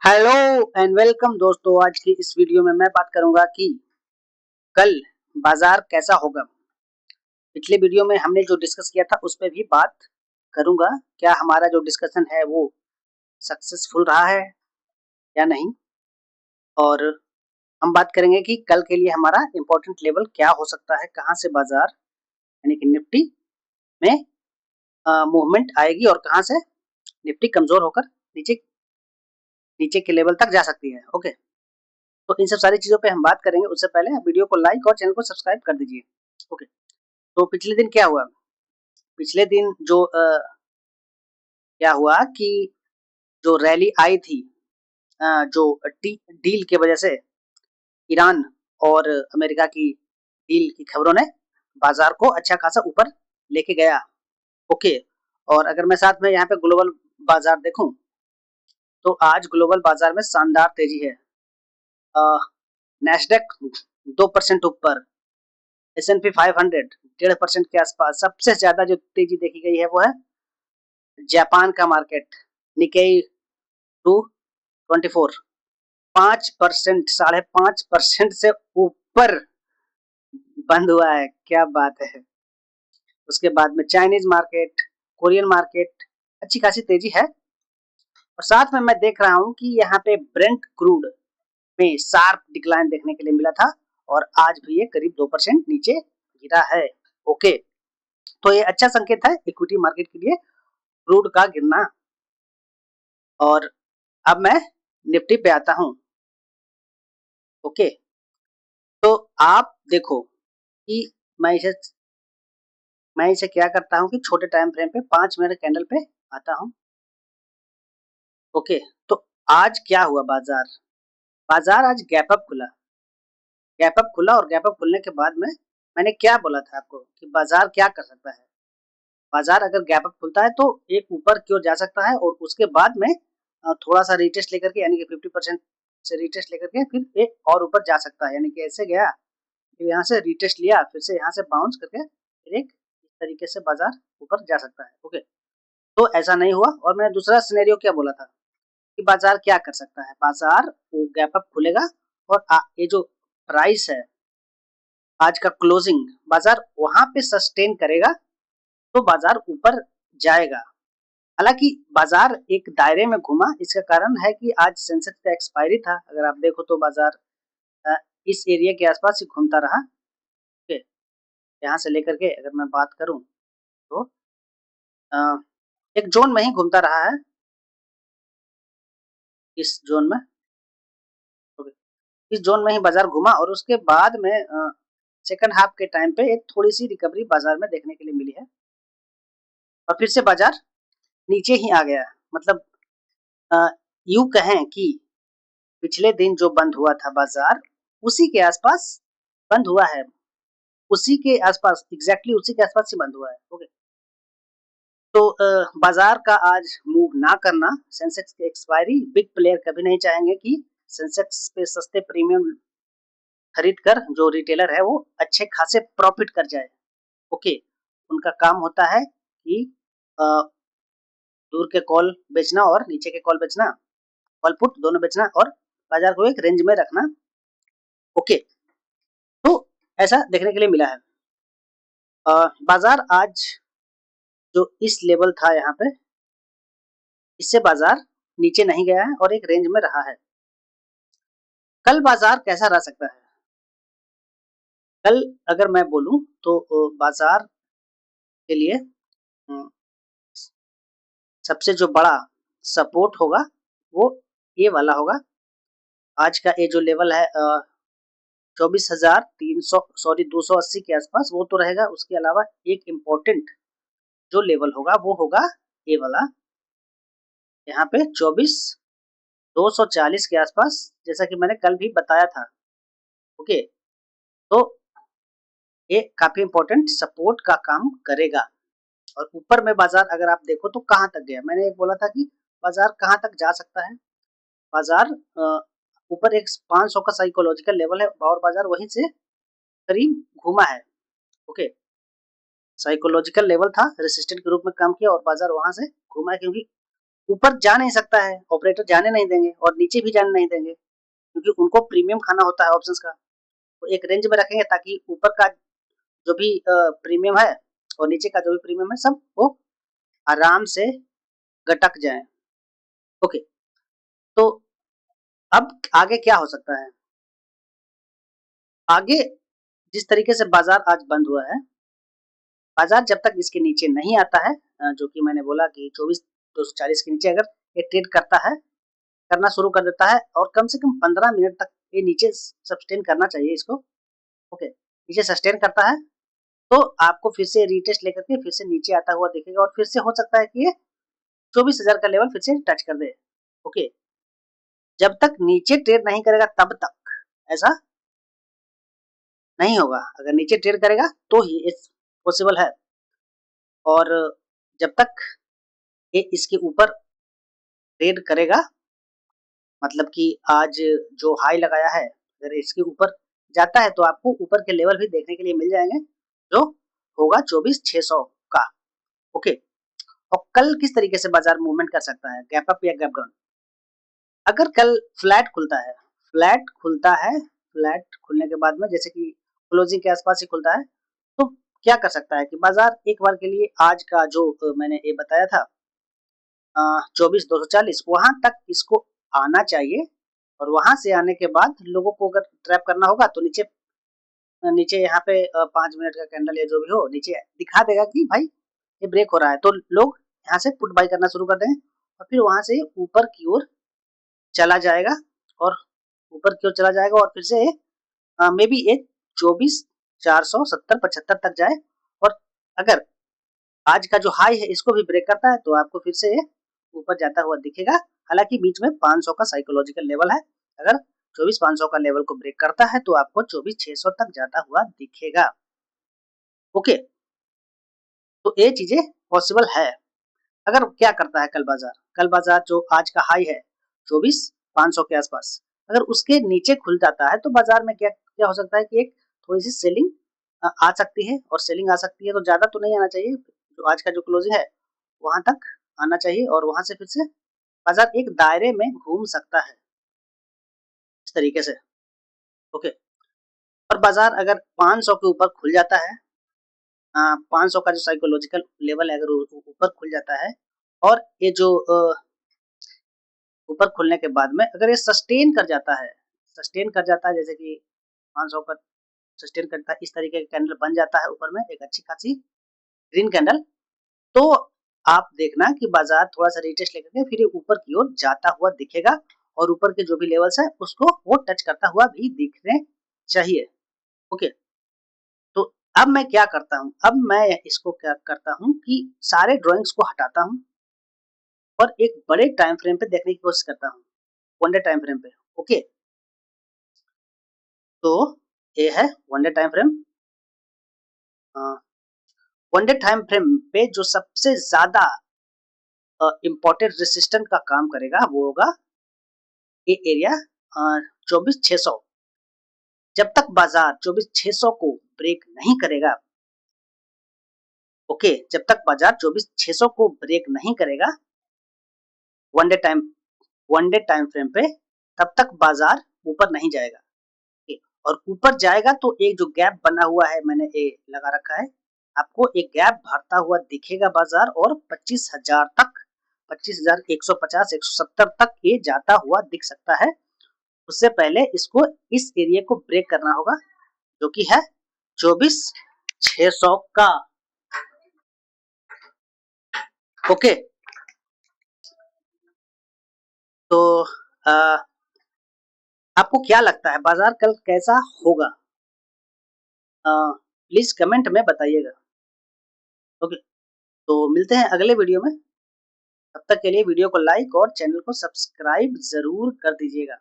Hello and welcome दोस्तों। आज की इस वीडियो में मैं बात करूंगा कि कल बाजार कैसा होगा। पिछले वीडियो में हमने जो डिस्कस किया था उस पर भी बात करूंगा। क्या हमारा जो डिस्कशन है वो सक्सेसफुल रहा है या नहीं, और हम बात करेंगे कि कल के लिए हमारा इम्पोर्टेंट लेवल क्या हो सकता है, कहाँ से बाजार यानी कि निफ्टी में मूवमेंट आएगी और कहाँ से निफ्टी कमजोर होकर नीचे नीचे के लेवल तक जा सकती है। ओके, तो इन सब सारी चीजों पे हम बात करेंगे। उससे पहले वीडियो को लाइक और चैनल को सब्सक्राइब कर दीजिए। ओके, तो पिछले दिन क्या हुआ। पिछले दिन जो क्या हुआ कि जो रैली आई थी, जो डील के वजह से ईरान और अमेरिका की डील की खबरों ने बाजार को अच्छा खासा ऊपर लेके गया। ओके, और अगर मैं साथ में यहाँ पे ग्लोबल बाजार देखूं तो आज ग्लोबल बाजार में शानदार तेजी है। नेस्डेक 2% ऊपर, S&P 500 1.5% के आसपास। सबसे ज्यादा जो तेजी देखी गई है वो है जापान का मार्केट, निकेई 224 5%, 5.5% से ऊपर बंद हुआ है। क्या बात है। उसके बाद में चाइनीज मार्केट, कोरियन मार्केट अच्छी खासी तेजी है। और साथ में मैं देख रहा हूं कि यहाँ पे ब्रेंट क्रूड में शार्प डिक्लाइन देखने के लिए मिला था और आज भी ये करीब 2% नीचे गिरा है। ओके, तो ये अच्छा संकेत है इक्विटी मार्केट के लिए, क्रूड का गिरना। और अब मैं निफ्टी पे आता हूं। ओके, तो आप देखो कि मैं इसे मैं इसे क्या करता हूं कि छोटे टाइम फ्रेम पे 5 मिनट कैंडल पे आता हूं। ओके, तो आज क्या हुआ। बाजार बाजार आज गैप अप खुला। गैप अप खुला और गैप अप खुलने के बाद में मैंने क्या बोला था आपको कि बाजार क्या कर सकता है। बाजार अगर गैप अप खुलता है तो एक ऊपर की ओर जा सकता है और उसके बाद में थोड़ा सा रिटेस्ट लेकर के यानी कि 50% से रिटेस्ट लेकर के फिर एक और ऊपर जा सकता है। यानी कि ऐसे गया, फिर यहाँ से रिटेस्ट लिया, फिर से यहाँ से बाउंस करके फिर एक इस तरीके से बाजार ऊपर जा सकता है। ओके, तो ऐसा नहीं हुआ। और मैंने दूसरा सिनेरियो क्या बोला था कि बाजार क्या कर सकता है। बाजार वो गैप अप खुलेगा और ये जो प्राइस है आज का क्लोजिंग, बाजार वहां पे सस्टेन करेगा तो बाजार ऊपर जाएगा। हालांकि बाजार एक दायरे में घूमा, इसका कारण है कि आज सेंसेक्स का एक्सपायरी था। अगर आप देखो तो बाजार इस एरिया के आसपास ही घूमता रहा। ओके, यहाँ से लेकर के अगर मैं बात करूं तो एक जोन में ही घूमता रहा है, इस जोन में। ओके, इस जोन में ही बाजार घूमा और उसके बाद में सेकंड हाफ के टाइम पे एक थोड़ी सी रिकवरी बाजार में देखने के लिए मिली है और फिर से बाजार नीचे ही आ गया। मतलब यूं कहें कि पिछले दिन जो बंद हुआ था बाजार उसी के आसपास बंद हुआ है, उसी के आसपास एग्जैक्टली उसी के आसपास ही बंद हुआ है। ओके, तो बाजार का आज मूव ना करना, सेंसेक्स की एक्सपायरी, बिग प्लेयर कभी नहीं चाहेंगे कि सेंसेक्स पे सस्ते प्रीमियम खरीद कर जो रिटेलर है वो अच्छे खासे प्रॉफिट कर जाए। ओके, उनका काम होता है कि दूर के कॉल बेचना और नीचे के कॉल बेचना, कॉल पुट दोनों बेचना और बाजार को एक रेंज में रखना। ओके, तो ऐसा देखने के लिए मिला है। बाजार आज जो इस लेवल था यहाँ पे, इससे बाजार नीचे नहीं गया है और एक रेंज में रहा है। कल बाजार कैसा रह सकता है। कल अगर मैं बोलूं तो बाजार के लिए सबसे जो बड़ा सपोर्ट होगा वो ये वाला होगा। आज का ये जो लेवल है 24,300 सॉरी 280 के आसपास, वो तो रहेगा। उसके अलावा एक इम्पोर्टेंट जो लेवल होगा वो होगा ये वाला, यहाँ पे 24,240 के आसपास, जैसा कि मैंने कल भी बताया था। ओके, तो ये काफी इम्पोर्टेंट सपोर्ट का काम करेगा। और ऊपर में बाजार अगर आप देखो तो कहाँ तक गया, मैंने एक बोला था कि बाजार कहाँ तक जा सकता है। बाजार ऊपर एक 500 का साइकोलॉजिकल लेवल है और बाजार वहीं से करीब घूमा है। ओके, साइकोलॉजिकल लेवल था, रेसिस्टेंट के रूप में काम किया और बाजार वहां से घूमा है, क्योंकि ऊपर जा नहीं सकता है, ऑपरेटर जाने नहीं देंगे और नीचे भी जाने नहीं देंगे, क्योंकि उनको प्रीमियम खाना होता है ऑप्शंस का। तो एक रेंज में रखेंगे ताकि ऊपर का जो भी प्रीमियम है और नीचे का जो भी प्रीमियम है सब वो आराम से गटक जाए। ओके, तो अब आगे क्या हो सकता है? आगे जिस तरीके से बाजार आज बंद हुआ है, बाजार जब तक इसके नीचे नहीं आता है, जो कि मैंने बोला कि 24,240 के नीचे अगर ये ट्रेड करता है, करना शुरू कर देता है और कम से कम 15 मिनट तक ये नीचे सस्टेन करना चाहिए इसको। ओके, नीचे सस्टेन करता है तो आपको फिर से रीटेस्ट लेकर के फिर से नीचे आता हुआ दिखेगा और फिर से हो सकता है कि ये 24,000 का लेवल फिर से टच कर दे। ओके, जब तक नीचे ट्रेड नहीं करेगा तब तक ऐसा नहीं होगा। अगर नीचे ट्रेड करेगा तो ही पॉसिबल है, और जब तक ये इसके ऊपर ट्रेड करेगा, मतलब कि आज जो हाई लगाया है अगर इसके ऊपर जाता है तो आपको ऊपर के लेवल भी देखने के लिए मिल जाएंगे, जो होगा 24,600 का। ओके, और कल किस तरीके से बाजार मूवमेंट कर सकता है, गैप अप या गैप डाउन? अगर कल फ्लैट खुलता है, फ्लैट खुलता है, फ्लैट खुलने के बाद में जैसे कि क्लोजिंग के आसपास ही खुलता है, तो क्या कर सकता है कि बाजार एक बार के लिए आज का जो मैंने ये बताया था 24,240 वहां तक इसको आना चाहिए, और वहां से आने के बाद लोगों को अगर ट्रैप करना होगा तो नीचे नीचे यहाँ पे 5 मिनट का कैंडल या जो भी हो नीचे दिखा देगा कि भाई ये ब्रेक हो रहा है, तो लोग यहाँ से पुट बाई करना शुरू कर देंगे और फिर वहां से ऊपर की ओर चला जाएगा, और ऊपर की ओर चला जाएगा और फिर से मे बी एक 24,470-75 तक जाए, और अगर आज का जो हाई है इसको भी ब्रेक करता है तो आपको फिर से ऊपर जाता हुआ दिखेगा। हालांकि बीच में 500 का साइकोलॉजिकल लेवल है, अगर 24,500 का लेवल को ब्रेक करता है तो आपको 24,600 तक जाता हुआ दिखेगा। ओके, तो ये चीजें पॉसिबल है। अगर क्या करता है कल बाजार, कल बाजार जो आज का हाई है 24,500 के आसपास, अगर उसके नीचे खुल जाता है तो बाजार में क्या क्या हो सकता है कि एक थोड़ी सी सेलिंग आ सकती है, और सेलिंग आ सकती है तो ज्यादा तो नहीं आना चाहिए, जो आज का जो क्लोजिंग है वहां तक आना चाहिए, और वहां से फिर से बाजार एक दायरे में घूम सकता है इस तरीके से। ओके, और बाजार अगर 500 के ऊपर खुल जाता है, 500 का जो साइकोलॉजिकल लेवल है अगर ऊपर खुल जाता है, और ये जो ऊपर खुलने के बाद में अगर ये सस्टेन कर जाता है, सस्टेन कर जाता है जैसे कि 500 का सस्टेन करता है, इस तरीके का कैंडल बन जाता है ऊपर में एक अच्छी खासी ग्रीन कैंडल, तो आप देखना कि बाजार थोड़ा सा रिटेस्ट लेकर के फिर ऊपर की ओर जाता हुआ दिखेगा, और ऊपर के जो भी लेवल्स है उसको वो टच करता हुआ भी दिखने चाहिए। ओके, तो अब मैं क्या करता हूँ, अब मैं इसको क्या करता हूँ कि सारे ड्रॉइंग्स को हटाता हूँ और एक बड़े टाइम फ्रेम पे देखने की कोशिश करता हूँ, वन डे टाइम फ्रेम पे। ओके, तो ये है one day time frame. One day time frame पे जो सबसे ज्यादा इम्पोर्टेंट रेसिस्टेंट का काम करेगा वो होगा ये एरिया 24,600। जब तक बाजार 24,600 को ब्रेक नहीं करेगा, ओके, जब तक बाजार 24,600 को ब्रेक नहीं करेगा one day time one day time frame पे, तब तक बाजार ऊपर नहीं जाएगा। ओके, और ऊपर जाएगा तो एक जो गैप बना हुआ है मैंने ये लगा रखा है, आपको एक गैप भरता हुआ दिखेगा बाजार, और 25,000 तक 25,150 170 तक ये जाता हुआ दिख सकता है। उससे पहले इसको इस एरिया को ब्रेक करना होगा जो कि है 24,600 का। ओके, तो आपको क्या लगता है बाजार कल कैसा होगा? प्लीज कमेंट में बताइएगा। ओके, तो मिलते हैं अगले वीडियो में, तब तक के लिए वीडियो को लाइक और चैनल को सब्सक्राइब जरूर कर दीजिएगा।